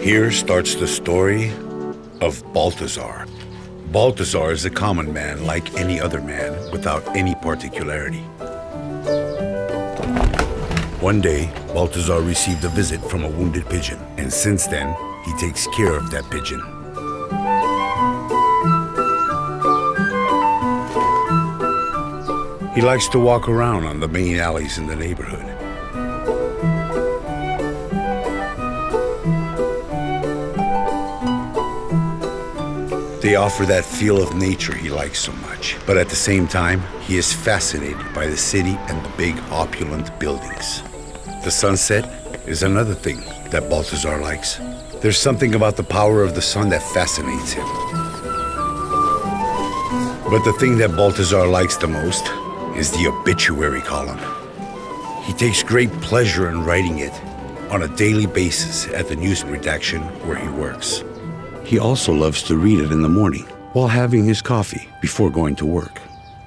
Here starts the story of Baltazar. Baltazar is a common man like any other man without any particularity. One day, Baltazar received a visit from a wounded pigeon, and since then, he takes care of that pigeon. He likes to walk around on the main alleys in the neighborhood. They offer that feel of nature he likes so much. But at the same time, he is fascinated by the city and the big, opulent buildings. The sunset is another thing that Baltazar likes. There's something about the power of the sun that fascinates him. But the thing that Baltazar likes the most is the obituary column. He takes great pleasure in writing it on a daily basis at the news redaction where he works. He also loves to read it in the morning while having his coffee before going to work.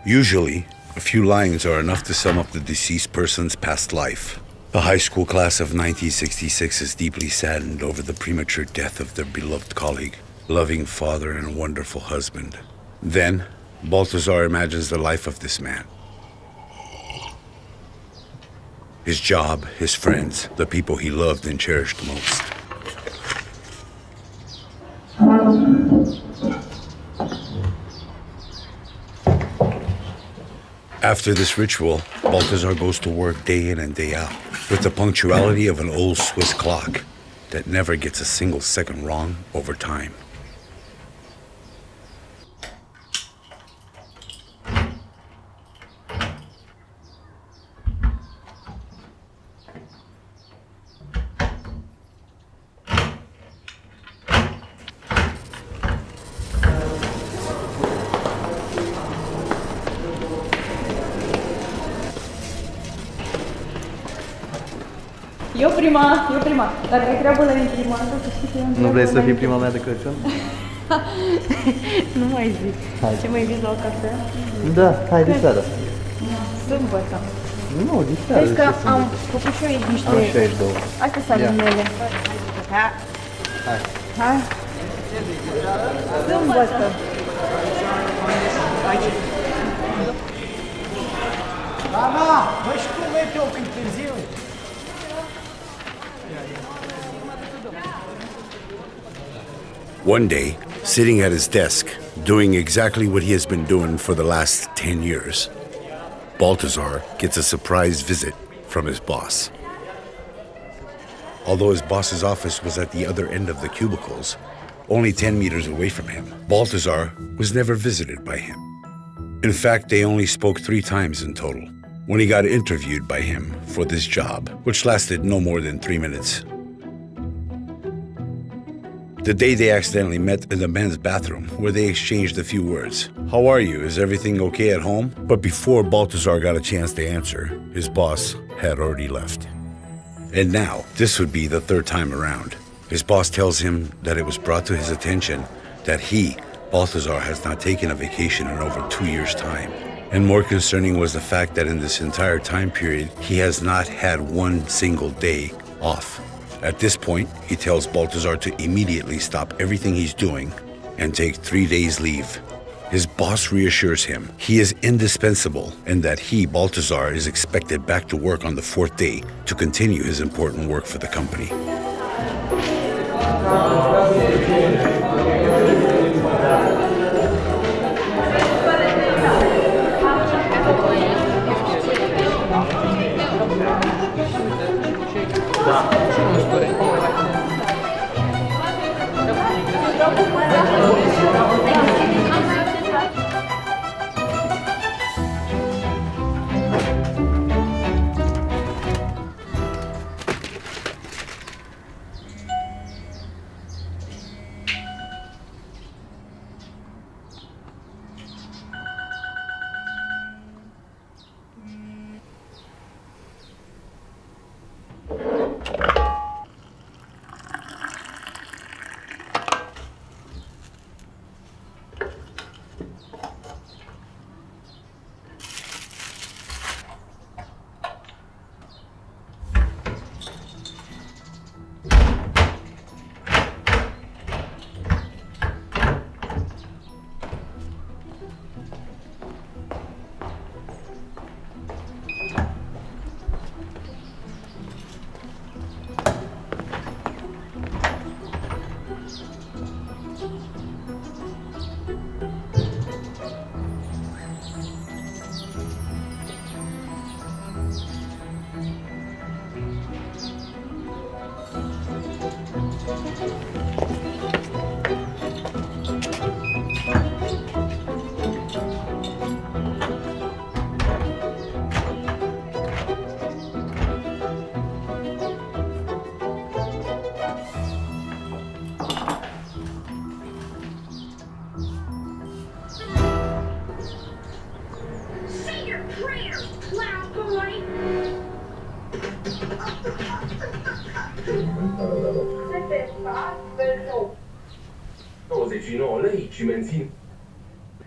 Usually, a few lines are enough to sum up the deceased person's past life. The high school class of 1966 is deeply saddened over the premature death of their beloved colleague, loving father and wonderful husband. Then, Baltazar imagines the life of this man. His job, his friends, the people he loved and cherished most. After this ritual, Baltazar goes to work day in and day out, with the punctuality of an old Swiss clock that never gets a single second wrong over time. Eu prima. Dacă ai treabă la imprimată, să știi că eu am treabă. Nu vrei să fii prima mea de Crăciun? Nu mai zic. Ce mai inviți la o cafea? Da, hai de seara. Sâmbătă. Nu, de seara. Vezi că am făcut și eu aici niște... Am și aici două. Astea sunt ale mele. Hai. Sâmbătă. Ana, bă, și cum e eu când târziu? One day, sitting at his desk, doing exactly what he has been doing for the last 10 years, Baltazar gets a surprise visit from his boss. Although his boss's office was at the other end of the cubicles, only 10 meters away from him, Baltazar was never visited by him. In fact, they only spoke 3 times in total, when he got interviewed by him for this job, which lasted no more than 3 minutes. The day they accidentally met in the men's bathroom, where they exchanged a few words. How are you? Is everything okay at home? But before Baltazar got a chance to answer, his boss had already left. And now, this would be the 3rd time around. His boss tells him that it was brought to his attention that he, Baltazar, has not taken a vacation in over 2 years' time. And more concerning was the fact that in this entire time period, he has not had one single day off. At this point, he tells Baltazar to immediately stop everything he's doing and take 3 days leave. His boss reassures him he is indispensable and that he, Baltazar, is expected back to work on the 4th day to continue his important work for the company.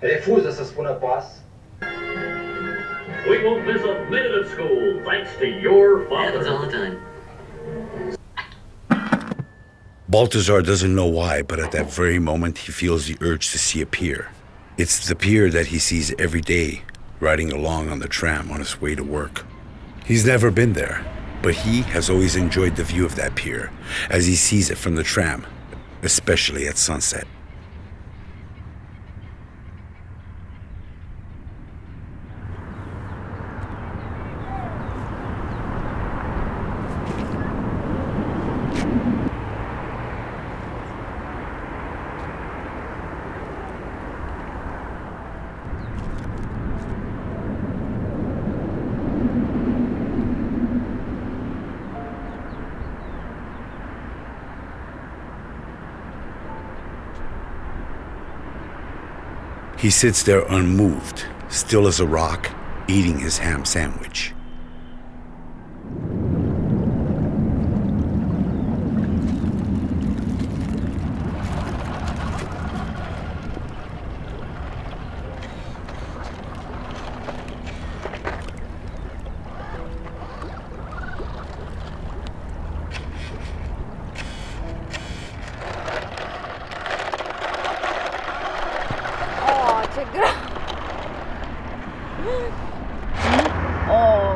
Refuză să spună pas. We won't miss a minute of school thanks to your father. Happens all the time. Baltazar doesn't know why, but at that very moment he feels the urge to see a pier. It's the pier that he sees every day, riding along on the tram on his way to work. He's never been there, but he has always enjoyed the view of that pier, as he sees it from the tram, especially at sunset. He sits there unmoved, still as a rock, eating his ham sandwich. Oh,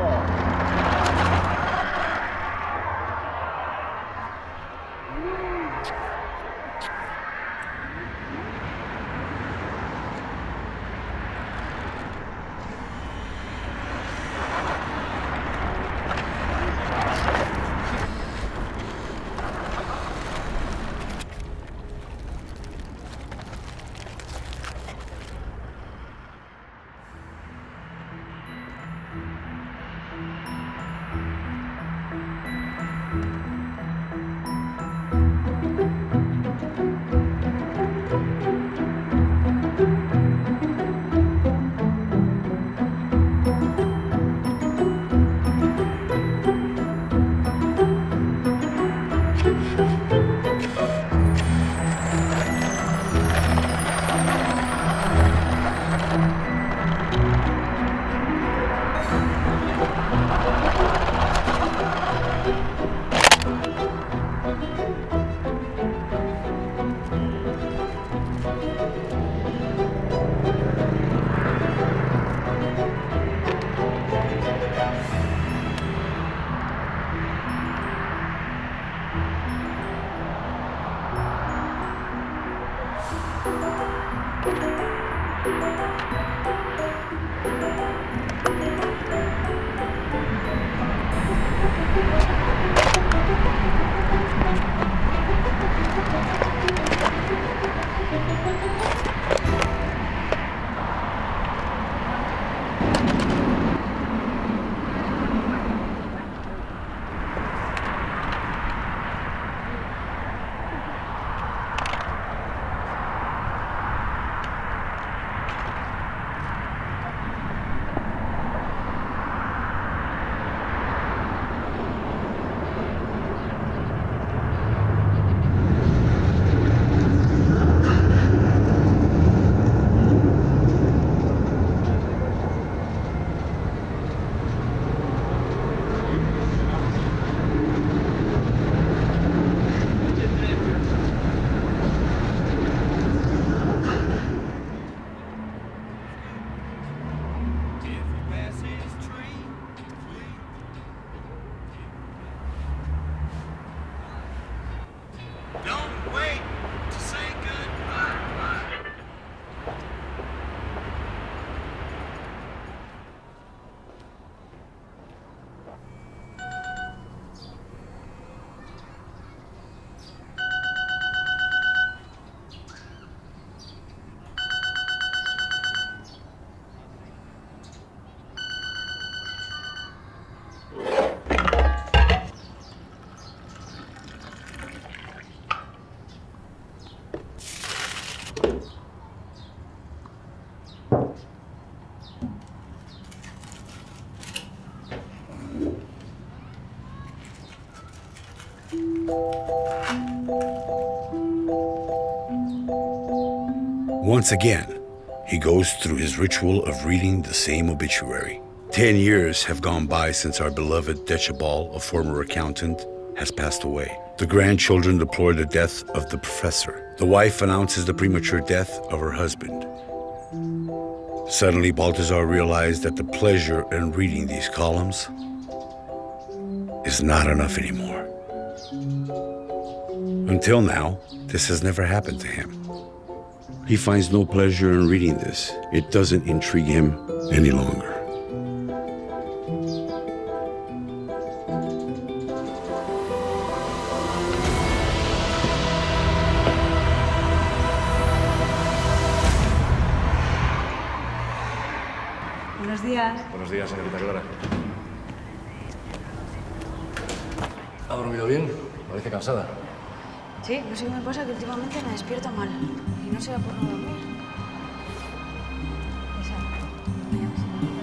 Once again, he goes through his ritual of reading the same obituary. 10 years have gone by since our beloved Decibel, a former accountant, has passed away. The grandchildren deplore the death of the professor. The wife announces the premature death of her husband. Suddenly, Baltazar realized that the pleasure in reading these columns is not enough anymore. Until now, this has never happened to him. He finds no pleasure in reading this. It doesn't intrigue him any longer. Buenos días. Buenos días, señorita Clara. ¿Ha dormido bien? Parece cansada. Sí, no sé qué me pasa, que últimamente me despierto mal. Y no será por no dormir. Esa. Me llamo señorita.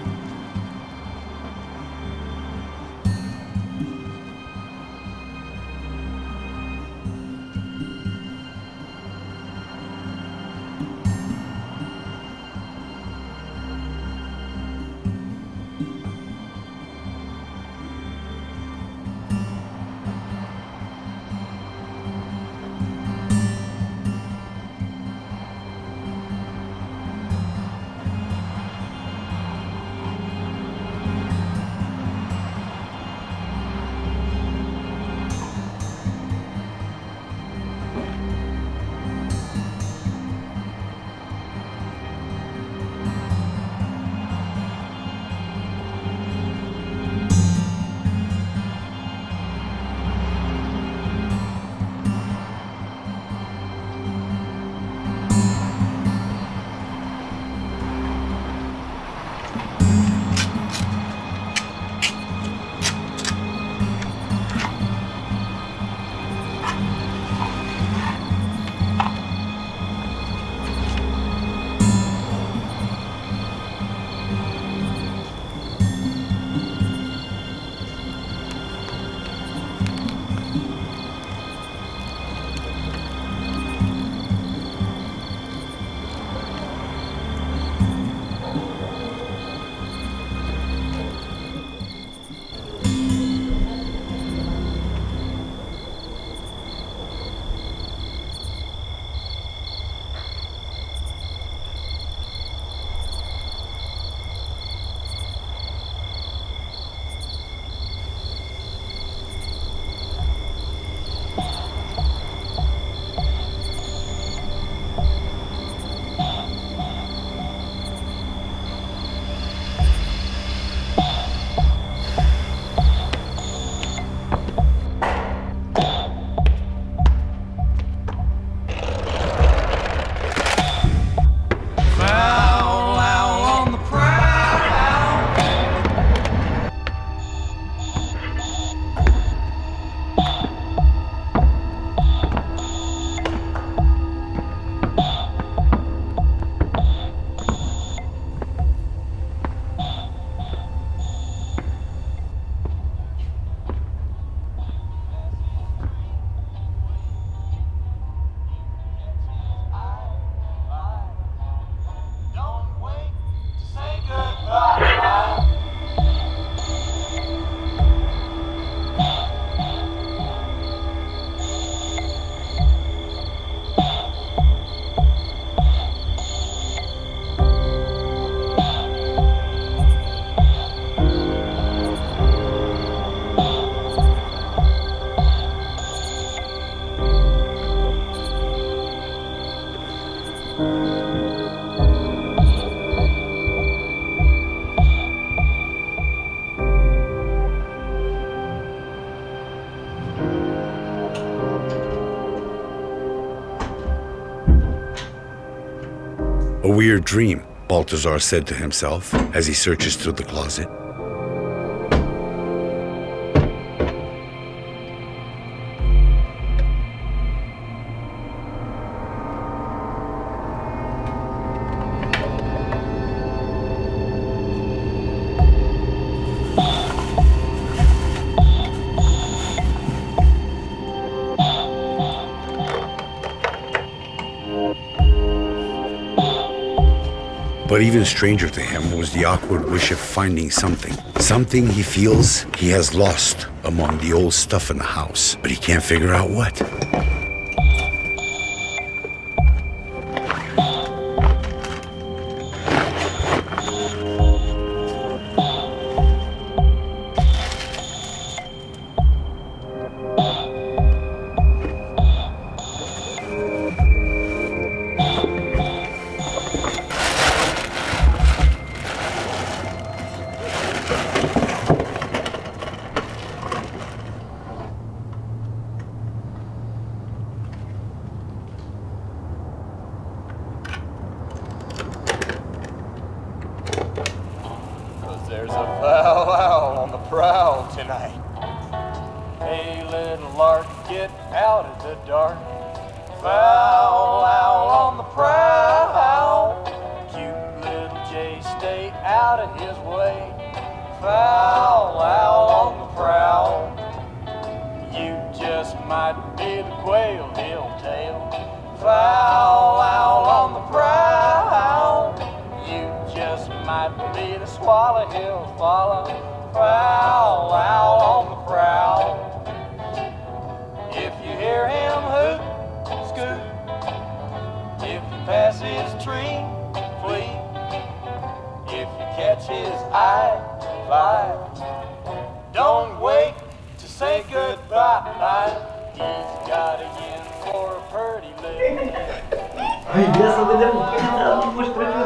A weird dream, Baltazar said to himself as he searches through the closet. But even stranger to him was the awkward wish of finding something. Something he feels he has lost among the old stuff in the house, but he can't figure out what. There's a foul owl on the prowl tonight. Hey, little lark, get out of the dark. Foul owl on the prowl. Cute little jay, stay out of his way. Foul owl on the prowl. You just might be the quail he'll tail. Foul owl on the prowl. You just might be the swallow he'll follow. Foul owl on the prowl. If you hear him hoot, scoot. If you pass his tree, flee. If you catch his eye, fly. Don't wait to say goodbye. He's got a yin for a pretty lady. Ia să vedem cât moș trebuie.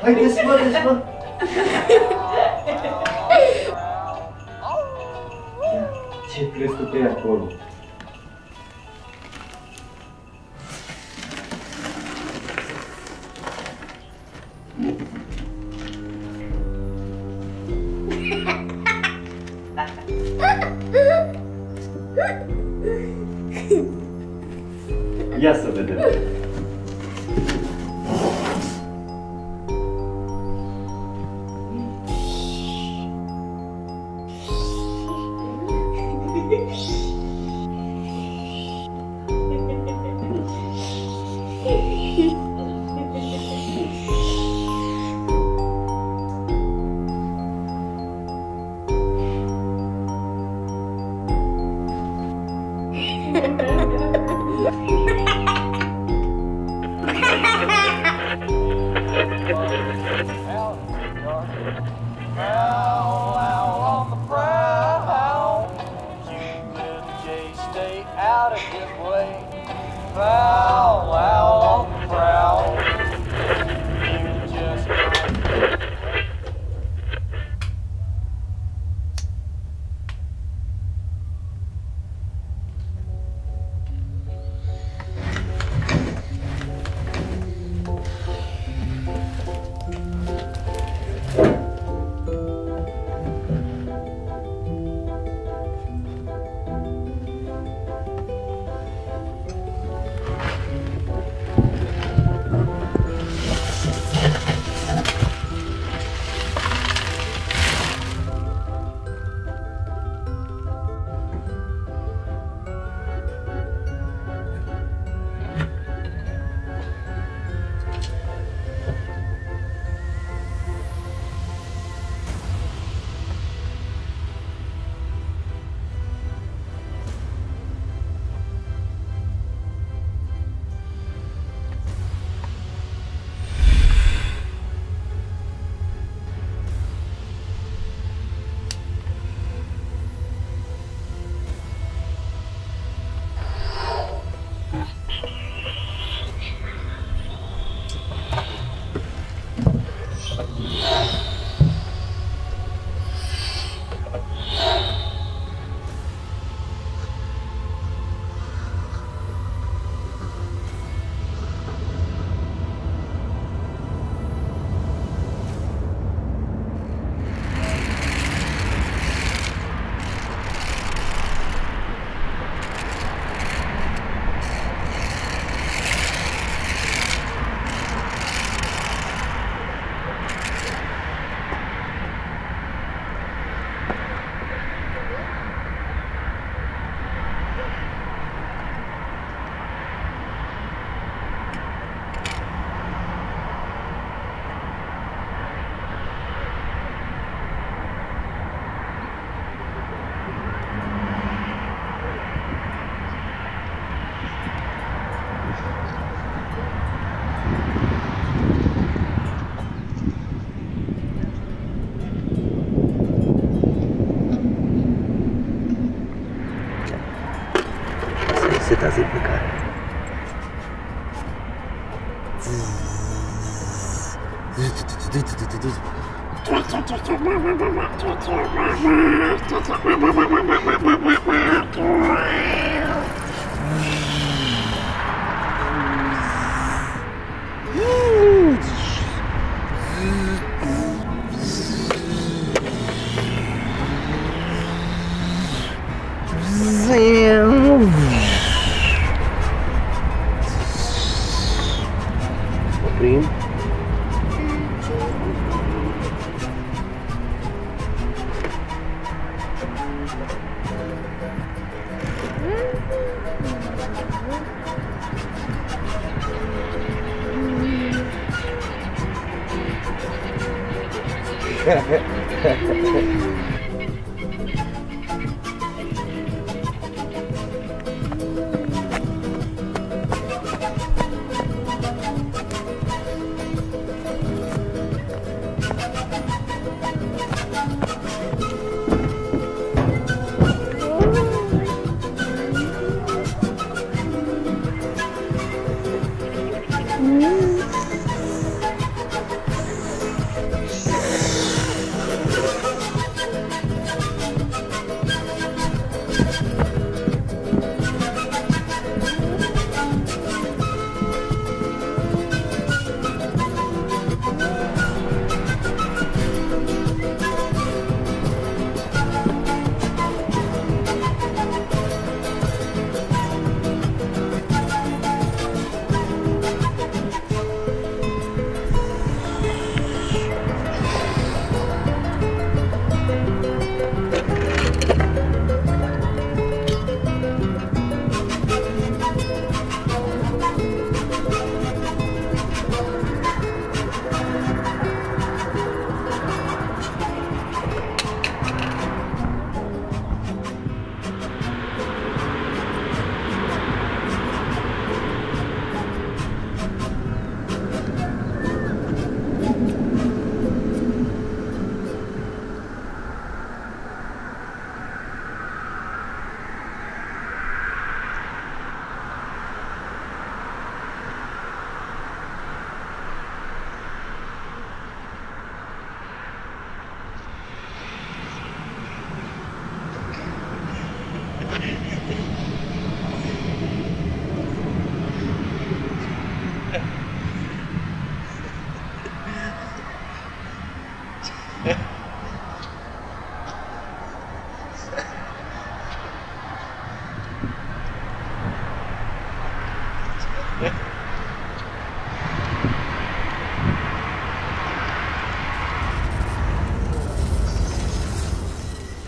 Haideți, mă, deci, mă! Ce crezi tu pe acolo? Ia să vedem. setează plecare. Oprim.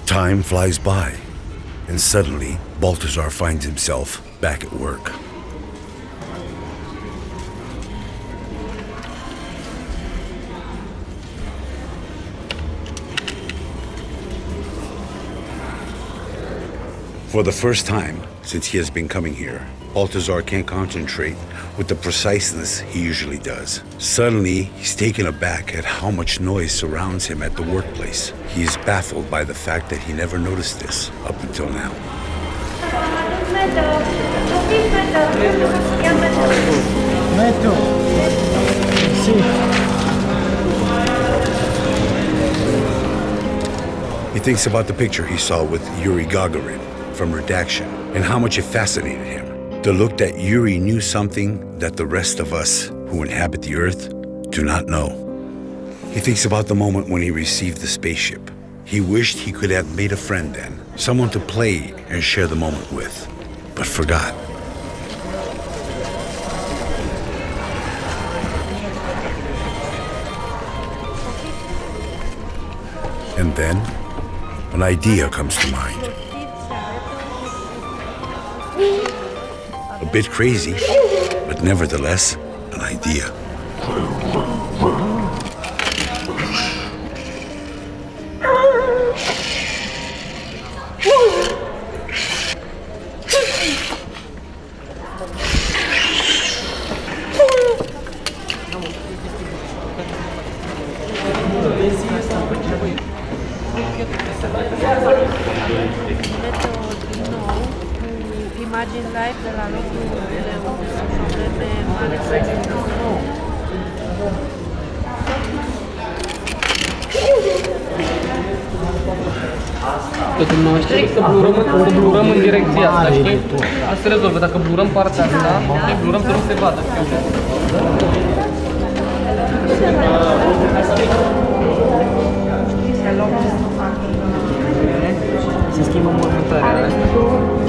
Time flies by, and suddenly Baltazar finds himself back at work. For the first time since he has been coming here, Baltazar can't concentrate with the preciseness he usually does. Suddenly, he's taken aback at how much noise surrounds him at the workplace. He is baffled by the fact that he never noticed this up until now. He thinks about the picture he saw with Yuri Gagarin from Redaction and how much it fascinated him. The look that Yuri knew something that the rest of us who inhabit the Earth do not know. He thinks about the moment when he received the spaceship. He wished he could have made a friend then, someone to play and share the moment with, but forgot. And then, an idea comes to mind. A bit crazy, but nevertheless, an idea. imagini live de la locul unde au probleme mari cu Totul nou știi să blurăm în direcția asta, știi? Asta se rezolvă, dacă blurăm partea asta, ne blurăm să nu se vadă. Se schimbă momentarea asta.